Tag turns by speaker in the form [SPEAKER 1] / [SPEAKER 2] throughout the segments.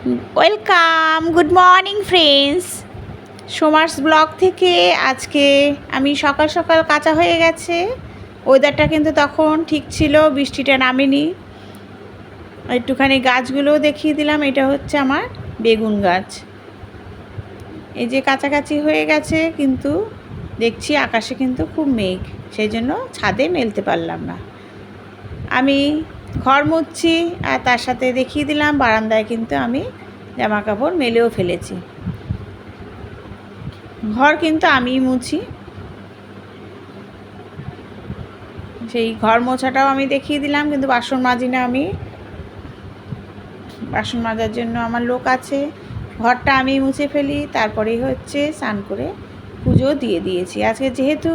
[SPEAKER 1] Welcome, good morning friends. সোমার্স blog থেকে আজকে আমি সকাল সকাল কাঁচা হয়ে গেছে। ওয়েদারটা কিন্তু তখন ঠিক ছিল, বৃষ্টিটা নামেনি। একটুখানি গাছগুলোও দেখিয়ে দিলাম। এটা হচ্ছে আমার বেগুন গাছ। এই যে কাছাকাছি হয়ে গেছে, কিন্তু দেখছি আকাশে কিন্তু খুব মেঘ, সেই জন্য ছাদে মেলতে পারলাম না। আমি ঘর মুছছি, আর তার সাথে দেখিয়ে দিলাম বারান্দায় কিন্তু আমি জামা কাপড় মেলেও ফেলেছি। ঘর কিন্তু আমিই মুছি, সেই ঘর মোছাটাও আমি দেখিয়ে দিলাম। কিন্তু বাসন মাজি না আমি, বাসন মাজার জন্য আমার লোক আছে। ঘরটা আমি মুছে ফেলি, তারপরেই হচ্ছে স্নান করে পুজো দিয়ে দিয়েছি। আজকে যেহেতু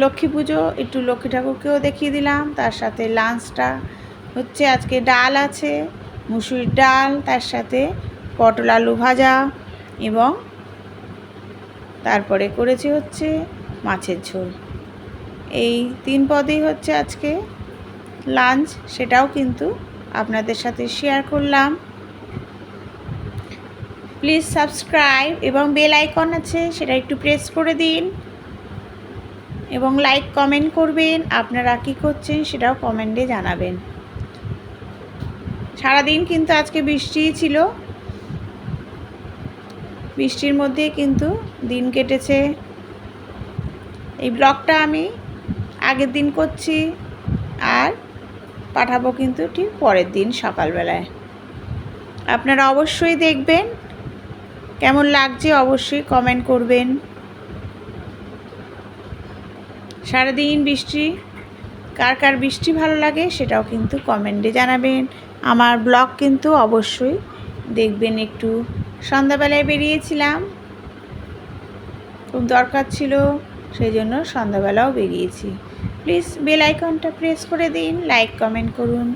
[SPEAKER 1] লক্ষ্মী পুজো, একটু লক্ষ্মী ঠাকুরকেও দেখিয়ে দিলাম। তার সাথে লাঞ্চটা হচ্ছে আজকে ডাল আছে, মুসুরির ডাল, তার সাথে পটল আলু ভাজা, এবং তারপরে করেছি হচ্ছে মাছের ঝোল। এই 3 পদেই হচ্ছে আজকে লাঞ্চ, সেটাও কিন্তু আপনাদের সাথে শেয়ার করলাম। প্লিজ সাবস্ক্রাইব, এবং বেল আইকন আছে সেটা একটু প্রেস করে দিন, এবং লাইক কমেন্ট করবেন। আপনারা কী করছেন সেটাও কমেন্টে জানাবেন। সারাদিন কিন্তু আজকে বৃষ্টি ছিল, বৃষ্টির মধ্যে কিন্তু দিন কেটেছে। এই ব্লগটা আমি আগের দিন করছি, আর পাঠাবো কিন্তু ঠিক পরের দিন সকালবেলায়। আপনারা অবশ্যই দেখবেন, কেমন লাগছে অবশ্যই কমেন্ট করবেন। সারাদিন বৃষ্টি, কার কার বৃষ্টি ভালো লাগে সেটাও কিন্তু কমেন্টে জানাবেন। আমার ব্লগ কিন্তু অবশ্যই দেখবেন। একটু সন্ধ্যাবেলায় বেরিয়েছিলাম, খুব দরকার ছিল, সেই জন্য সন্ধ্যাবেলাও বেরিয়েছি। প্লিজ বেল আইকনটা প্রেস করে দিন, লাইক কমেন্ট করুন।